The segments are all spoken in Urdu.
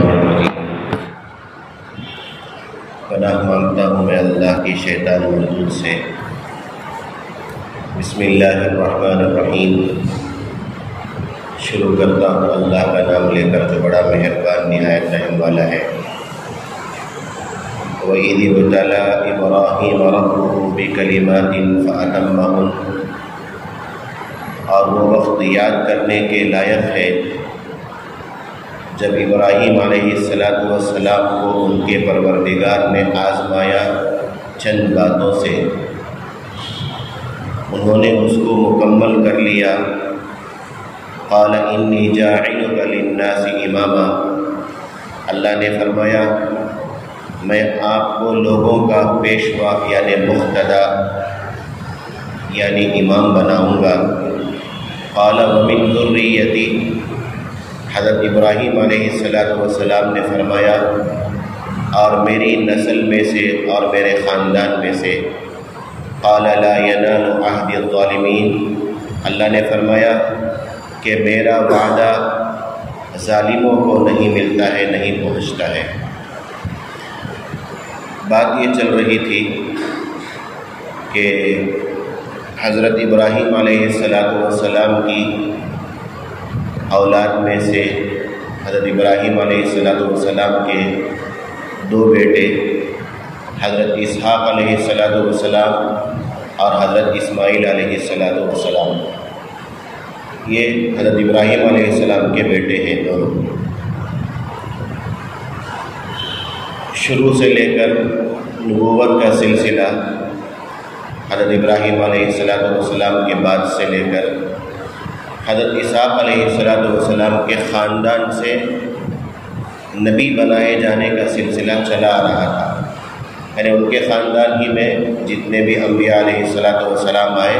الرحمن الرحیم۔ پناہ مانگتا ہوں میں اللہ کی شیطان مردود سے۔ بسم اللہ الرحمن الرحیم۔ شروع کرتا ہوں اللہ کا نام لے کر جو بڑا مہربان نہایت رحم والا ہے۔ وَإِذِ ابْتَلَىٰ إِبْرَاهِيمَ رَبُّهُ بِكَلِمَاتٍ فَأَتَمَّهُنَّ، اور وہ وقت یاد کرنے کے لائق ہے جب ابراہیم علیہ السلام کو ان کے پروردگار نے آزمایا چند باتوں سے، انہوں نے اس کو مکمل کر لیا۔ قال انی جاعلک للناس اماما، اللہ نے فرمایا میں آپ کو لوگوں کا پیشوا یعنی مقتدا یعنی امام بناؤں گا۔ قال ومن ذریتی، حضرت ابراہیم علیہ السلام نے فرمایا اور میری نسل میں سے اور میرے خاندان میں سے۔ قال لا ینال عہد الظالمین، اللہ نے فرمایا کہ میرا وعدہ ظالموں کو نہیں ملتا ہے، نہیں پہنچتا ہے۔ بات یہ چل رہی تھی کہ حضرت ابراہیم علیہ السلام کی اولاد میں سے حضرت ابراہیم علیہ السلام کے دو بیٹے حضرت اسحاق علیہ السلام اور حضرت اسماعیل علیہ السلام، یہ حضرت ابراہیم علیہ السلام کے بیٹے ہیں دونوں۔ شروع سے لے کر نبوت کا سلسلہ حضرت ابراہیم علیہ السلام کے بعد سے لے کر حضرت اسحاق علیہ السلام کے خاندان سے نبی بنائے جانے کا سلسلہ چلا آ رہا تھا، یعنی ان کے خاندان ہی میں جتنے بھی انبیاء علیہ السلام آئے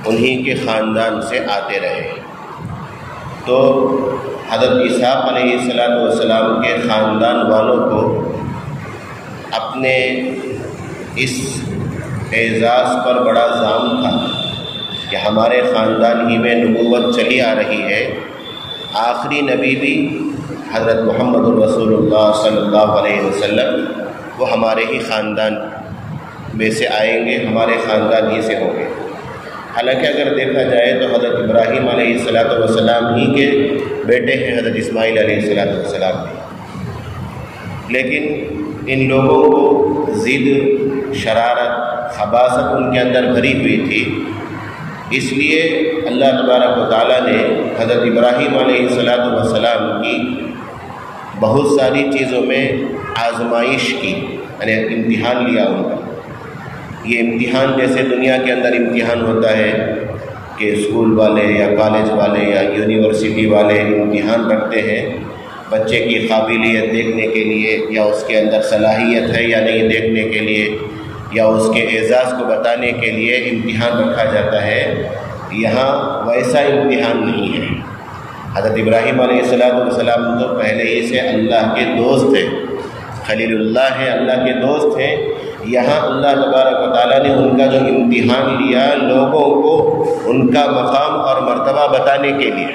انہی کے خاندان سے آتے رہے۔ تو حضرت اسحاق علیہ السلام کے خاندان والوں کو اپنے اس اعزاز پر بڑا زام تھا کہ ہمارے خاندان ہی میں نبوت چلی آ رہی ہے، آخری نبی بھی حضرت محمد الرسول اللہ صلی اللہ علیہ وسلم وہ ہمارے ہی خاندان میں سے آئیں گے، ہمارے خاندان ہی سے ہوں گے۔ حالانکہ اگر دیکھا جائے تو حضرت ابراہیم علیہ السلام ہی کے بیٹے ہیں حضرت اسماعیل علیہ السلام بھی، لیکن ان لوگوں کو ضد، شرارت، خباثت ان کے اندر بھری ہوئی تھی، اس لیے اللہ تبارک و تعالیٰ نے حضرت ابراہیم علیہ السلام کی بہت ساری چیزوں میں آزمائش کی، یعنی امتحان لیا ان کا۔ یہ امتحان جیسے دنیا کے اندر امتحان ہوتا ہے کہ اسکول والے یا کالج والے یا یونیورسٹی والے امتحان رکھتے ہیں بچے کی قابلیت دیکھنے کے لیے، یا اس کے اندر صلاحیت ہے یا نہیں دیکھنے کے لیے، یا اس کے اعزاز کو بتانے کے لیے امتحان رکھا جاتا ہے۔ یہاں ویسا امتحان نہیں ہے۔ حضرت ابراہیم علیہ السلام تو پہلے ہی سے اللہ کے دوست ہیں، خلیل اللہ ہیں، اللہ کے دوست ہیں۔ یہاں اللہ تبارک و تعالیٰ نے ان کا جو امتحان لیا لوگوں کو ان کا مقام اور مرتبہ بتانے کے لیے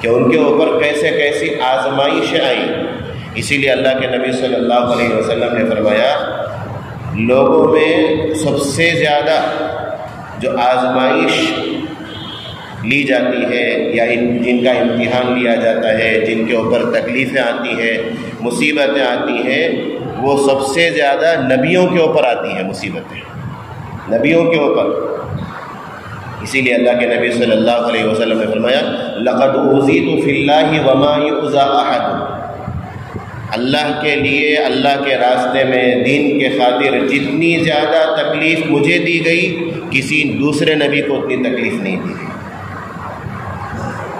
کہ ان کے اوپر کیسے کیسی آزمائشیں آئیں۔ اسی لیے اللہ کے نبی صلی اللہ علیہ وسلم نے فرمایا لوگوں میں سب سے زیادہ جو آزمائش لی جاتی ہے یا جن کا امتحان لیا جاتا ہے، جن کے اوپر تکلیفیں آتی ہیں، مصیبتیں آتی ہیں، وہ سب سے زیادہ نبیوں کے اوپر آتی ہیں مصیبتیں، نبیوں کے اوپر۔ اسی لیے اللہ کے نبی صلی اللہ علیہ وسلم نے فرمایا لقد اوذیت فی اللہ وما یؤذی احد، اللہ کے لیے، اللہ کے راستے میں، دین کے خاطر جتنی زیادہ تکلیف مجھے دی گئی کسی دوسرے نبی کو اتنی تکلیف نہیں دی گئی۔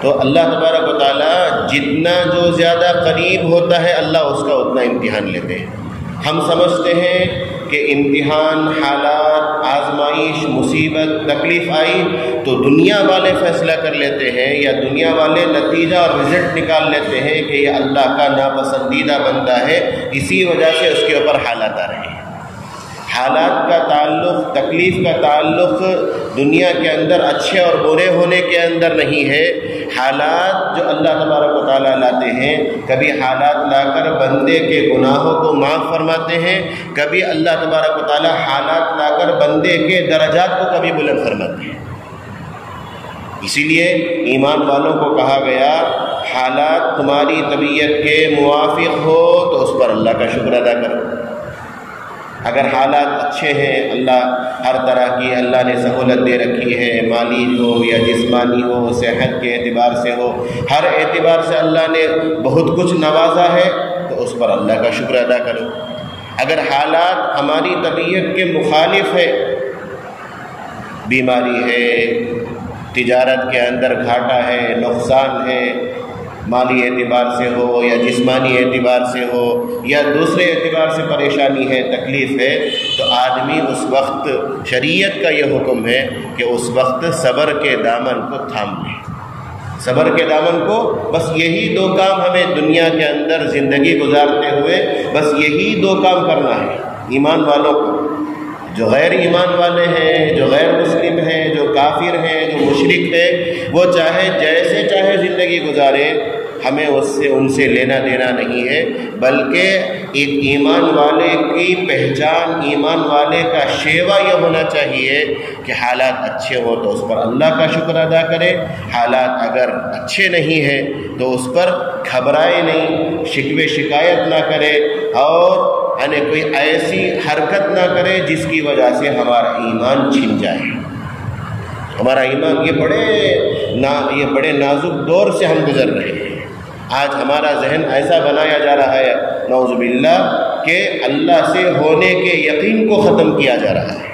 تو اللہ تبارک و تعالیٰ جتنا جو زیادہ قریب ہوتا ہے اللہ اس کا اتنا امتحان لیتے ہیں۔ ہم سمجھتے ہیں کہ امتحان، حالات، آزمائش، مصیبت، تکلیف آئی تو دنیا والے فیصلہ کر لیتے ہیں یا دنیا والے نتیجہ اور رزلٹ نکال لیتے ہیں کہ یہ اللہ کا ناپسندیدہ بندہ ہے، اسی وجہ سے اس کے اوپر حالات آ رہے ہیں۔ حالات کا تعلق، تکلیف کا تعلق دنیا کے اندر اچھے اور برے ہونے کے اندر نہیں ہے۔ حالات جو اللہ تبارک و تعالیٰ لاتے ہیں، کبھی حالات لا کر بندے کے گناہوں کو معاف فرماتے ہیں، کبھی اللہ تبارک و تعالیٰ حالات لا کر بندے کے درجات کو کبھی بلند فرماتے ہیں۔ اسی لیے ایمان والوں کو کہا گیا حالات تمہاری طبیعت کے موافق ہو تو اس پر اللہ کا شکر ادا کرو۔ اگر حالات اچھے ہیں، اللہ ہر طرح کی اللہ نے سہولت دے رکھی ہے، مالی ہو یا جسمانی ہو، صحت کے اعتبار سے ہو، ہر اعتبار سے اللہ نے بہت کچھ نوازا ہے تو اس پر اللہ کا شکر ادا کرو۔ اگر حالات ہماری طبیعت کے مخالف ہے، بیماری ہے، تجارت کے اندر گھاٹا ہے، نقصان ہے، مالی اعتبار سے ہو یا جسمانی اعتبار سے ہو یا دوسرے اعتبار سے پریشانی ہے، تکلیف ہے، تو آدمی اس وقت، شریعت کا یہ حکم ہے کہ اس وقت صبر کے دامن کو تھام لے۔ صبر کے دامن کو، بس یہی دو کام ہمیں دنیا کے اندر زندگی گزارتے ہوئے بس یہی دو کام کرنا ہے۔ ایمان والوں کو، جو غیر ایمان والے ہیں، جو غیر مسلم ہیں، جو کافر ہیں، جو مشرک ہیں، وہ چاہے جیسے چاہے زندگی گزارے، ہمیں ان سے لینا دینا نہیں ہے، بلکہ ایک ایمان والے کی پہچان، ایمان والے کا شیوا یہ ہونا چاہیے کہ حالات اچھے ہوں تو اس پر اللہ کا شکر ادا کرے، حالات اگر اچھے نہیں ہیں تو اس پر گھبرائے نہیں، شکوے شکایت نہ کرے اور یعنی کوئی ایسی حرکت نہ کرے جس کی وجہ سے ہمارا ایمان چھن جائے۔ ہمارا ایمان یہ بڑے نازک دور سے ہم گزر رہے ہیں۔ آج ہمارا ذہن ایسا بنایا جا رہا ہے نعوذ باللہ کہ اللہ سے ہونے کے یقین کو ختم کیا جا رہا ہے،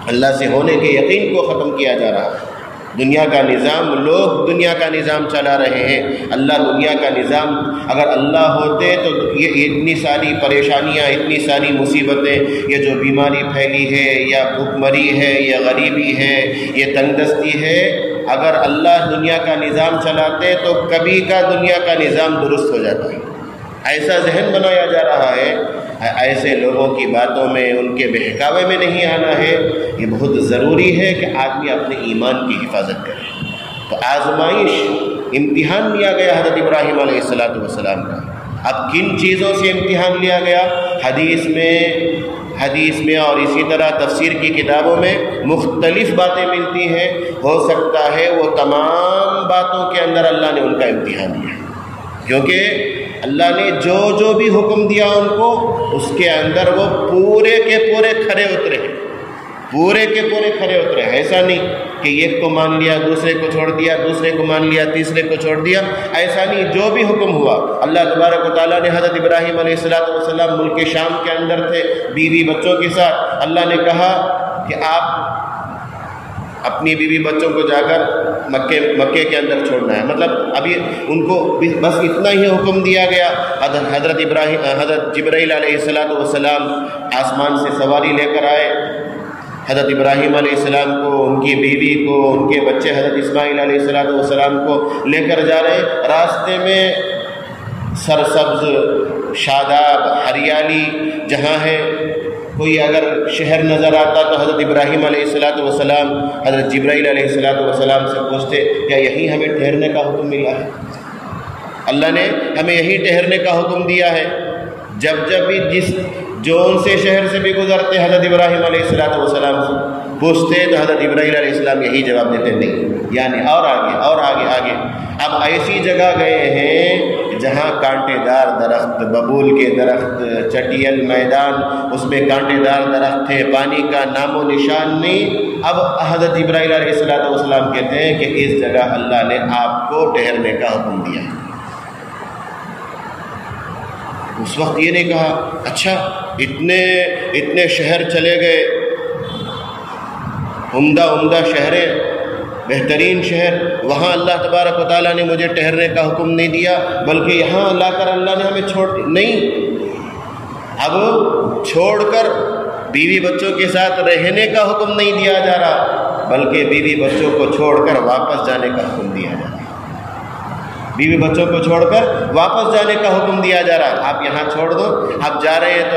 اللہ سے ہونے کے یقین کو ختم کیا جا رہا ہے۔ دنیا کا نظام، لوگ دنیا کا نظام چلا رہے ہیں، اللہ دنیا کا نظام، اگر اللہ ہوتے تو یہ اتنی ساری پریشانیاں، اتنی ساری مصیبتیں، یہ جو بیماری پھیلی ہے یا بھوک مری ہے یا غریبی ہے، یہ تنگ دستی ہے، اگر اللہ دنیا کا نظام چلاتے تو کبھی کا دنیا کا نظام درست ہو جاتا ہے۔ ایسا ذہن بنایا جا رہا ہے، ایسے لوگوں کی باتوں میں، ان کے بہکاوے میں نہیں آنا ہے۔ یہ بہت ضروری ہے کہ آدمی اپنے ایمان کی حفاظت کرے۔ تو آزمائش، امتحان لیا گیا حضرت ابراہیم علیہ السلام کا۔ اب کن چیزوں سے امتحان لیا گیا؟ حدیث میں اور اسی طرح تفسیر کی کتابوں میں مختلف باتیں ملتی ہیں۔ ہو سکتا ہے وہ تمام باتوں کے اندر اللہ نے ان کا امتحان لیا، کیونکہ اللہ نے جو بھی حکم دیا ان کو، اس کے اندر وہ پورے کے پورے کھرے اترے، پورے کے پورے کھرے اترے۔ ایسا نہیں کہ ایک کو مان لیا، دوسرے کو چھوڑ دیا، دوسرے کو مان لیا، تیسرے کو چھوڑ دیا، ایسا نہیں۔ جو بھی حکم ہوا، اللہ تبارک و تعالیٰ نے حضرت ابراہیم علیہ السلام ملک شام کے اندر تھے، بیوی بچوں کے ساتھ، اللہ نے کہا کہ آپ اپنی بیوی بچوں کو جا کر مکے کے اندر چھوڑنا ہے، مطلب ابھی ان کو بس اتنا ہی حکم دیا گیا۔ حضرت جبرائیل علیہ السلام آسمان سے سواری لے کر آئے، حضرت ابراہیم علیہ السلام کو، ان کی بیوی کو، ان کے بچے حضرت اسماعیل علیہ السلام کو لے کر جا رہے۔ راستے میں سرسبز، شاداب، ہریالی جہاں ہے، کوئی اگر شہر نظر آتا تو حضرت ابراہیم علیہ السلام حضرت جبرائیل علیہ السلام سے پوچھتے کیا یہیں ہمیں ٹھہرنے کا حکم ملا ہے؟ اللہ نے ہمیں یہیں ٹھہرنے کا حکم دیا ہے۔ جب بھی جون سے شہر سے بھی گزرتے حضرت ابراہیم علیہ السلام سے پوچھتے تو حضرت ابراہیم علیہ السلام یہی جواب دیتے نہیں، یعنی اور آگے۔ اب ایسی جگہ گئے ہیں جہاں کانٹے دار درخت، ببول کے درخت، چٹیل میدان، اس میں کانٹے دار درخت تھے، پانی کا نام و نشان نہیں۔ اب حضرت ابراہیم علیہ السلام کہتے ہیں کہ اس جگہ اللہ نے آپ کو ٹھہرنے کا حکم دیا ہے۔ اس وقت یہ نہیں کہا اچھا اتنے شہر چلے گئے، عمدہ شہریں، بہترین شہر، وہاں اللہ تبارک و تعالیٰ نے مجھے ٹھہرنے کا حکم نہیں دیا، بلکہ یہاں لا کر اللہ نے ہمیں چھوڑ نہیں۔ اب چھوڑ کر بیوی بچوں کے ساتھ رہنے کا حکم نہیں دیا جا رہا، بلکہ بیوی بچوں کو چھوڑ کر واپس جانے کا حکم دیا جا رہا ہے۔ بیوی بچوں کو چھوڑ کر واپس جانے کا حکم دیا جا رہا ہے۔ آپ یہاں چھوڑ دو، آپ جا رہے ہیں تو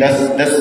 10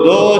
2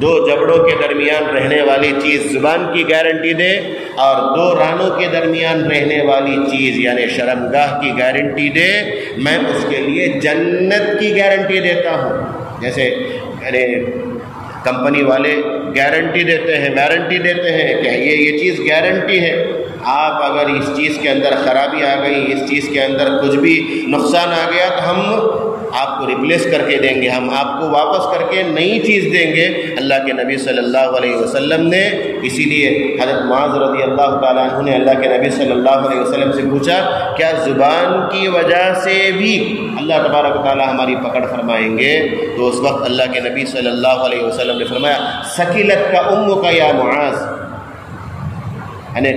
دو جبڑوں کے درمیان رہنے والی چیز زبان کی گارنٹی دے اور دو رانوں کے درمیان رہنے والی چیز یعنی شرمگاہ کی گارنٹی دے، میں اس کے لیے جنت کی گارنٹی دیتا ہوں۔ جیسے یعنی کمپنی والے گارنٹی دیتے ہیں، وارنٹی دیتے ہیں کہ یہ چیز گارنٹی ہے، آپ اگر اس چیز کے اندر خرابی آ گئی، اس چیز کے اندر کچھ بھی نقصان آ گیا تو ہم آپ کو ریپلیس کر کے دیں گے، ہم آپ کو واپس کر کے نئی چیز دیں گے۔ اللہ کے نبی صلی اللہ علیہ وسلم نے اسی لیے حضرت معاذ رضی اللہ تعالیٰ عنہ نے اللہ کے نبی صلی اللہ علیہ وسلم سے پوچھا، کیا زبان کی وجہ سے بھی اللہ تبارک و تعالیٰ ہماری پکڑ فرمائیں گے؟ تو اس وقت اللہ کے نبی صلی اللہ علیہ وسلم نے فرمایا، سکلت کا امک یا معاذ، یعنی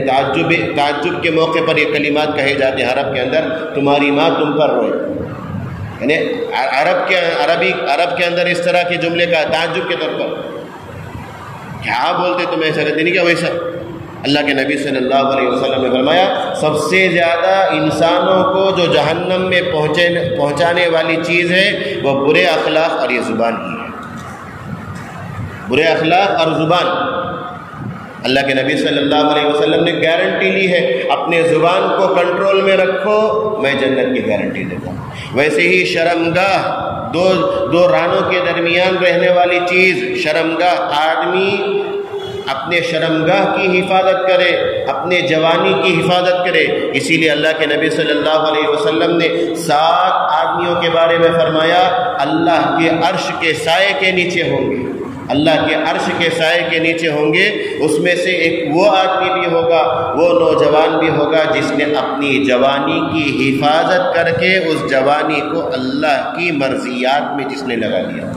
تعجب کے موقع پر یہ کلمات کہے جاتے ہیں عرب کے اندر، تمہاری ماں تم پر روئے، یعنی عرب کے اندر اس طرح کے جملے کا تعجب کے طور پر کیا بولتے تم ایسا کرتے نہیں کیا ویسا؟ اللہ کے نبی صلی اللہ علیہ وسلم نے فرمایا، سب سے زیادہ انسانوں کو جو جہنم میں پہنچانے والی چیز ہے وہ برے اخلاق اور یہ زبان ہی ہے، برے اخلاق اور زبان۔ اللہ کے نبی صلی اللہ علیہ وسلم نے گارنٹی لی ہے، اپنے زبان کو کنٹرول میں رکھو، میں جنت کی گارنٹی دیتا ہوں۔ ویسے ہی شرمگاہ، دو رانوں کے درمیان رہنے والی چیز شرمگاہ، آدمی اپنے شرمگاہ کی حفاظت کرے، اپنے جوانی کی حفاظت کرے۔ اسی لیے اللہ کے نبی صلی اللہ علیہ وسلم نے 7 آدمیوں کے بارے میں فرمایا، اللہ کے عرش کے سائے کے نیچے ہوں گے، اللہ کے عرش کے سائے کے نیچے ہوں گے۔ اس میں سے ایک وہ آدمی بھی ہوگا، وہ نوجوان بھی ہوگا جس نے اپنی جوانی کی حفاظت کر کے اس جوانی کو اللہ کی مرضیات میں جس نے لگا لیا،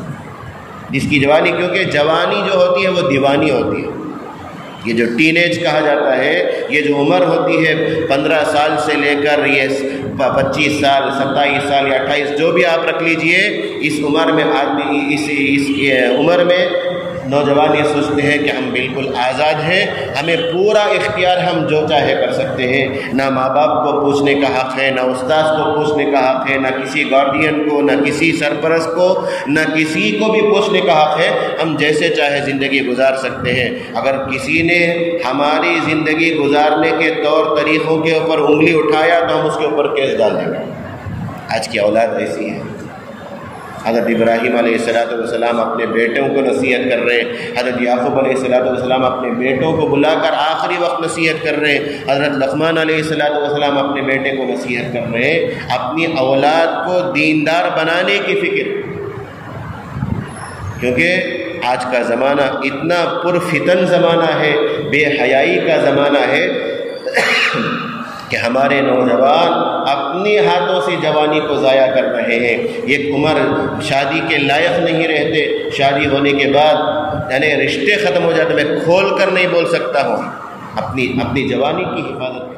جس کی جوانی، کیونکہ جوانی جو ہوتی ہے وہ دیوانی ہوتی ہے۔ یہ جو ٹین ایج کہا جاتا ہے، یہ جو عمر ہوتی ہے 15 سال سے لے کر یہ 25 سال 27 سال یا 28 جو بھی آپ رکھ لیجئے، اس عمر میں آدمی اس عمر میں نوجوان یہ سوچتے ہیں کہ ہم بالکل آزاد ہیں، ہمیں پورا اختیار، ہم جو چاہے کر سکتے ہیں، نہ ماں باپ کو پوچھنے کا حق ہے، نہ استاذ کو پوچھنے کا حق ہے، نہ کسی گارڈین کو، نہ کسی سرپرست کو، نہ کسی کو بھی پوچھنے کا حق ہے، ہم جیسے چاہے زندگی گزار سکتے ہیں۔ اگر کسی نے ہماری زندگی گزارنے کے طور طریقوں کے اوپر انگلی اٹھایا تو ہم اس کے اوپر کیس ڈال دیں گے۔ آج کی اولاد ایسی ہے۔ حضرت ابراہیم علیہ السلام اپنے بیٹوں کو نصیحت کر رہے ہیں، حضرت یعقوب علیہ السلام اپنے بیٹوں کو بلا کر آخری وقت نصیحت کر رہے ہیں، حضرت لقمان علیہ السلام اپنے بیٹے کو نصیحت کر رہے ہیں، اپنی اولاد کو دیندار بنانے کی فکر، کیونکہ آج کا زمانہ اتنا پرفتن زمانہ ہے، بے حیائی کا زمانہ ہے کہ ہمارے نوجوان اپنے ہاتھوں سے جوانی کو ضائع کر رہے ہیں۔ ایک عمر شادی کے لائق نہیں رہتے، شادی ہونے کے بعد یعنی رشتے ختم ہو جاتے، میں کھول کر نہیں بول سکتا ہوں، اپنی جوانی کی حفاظت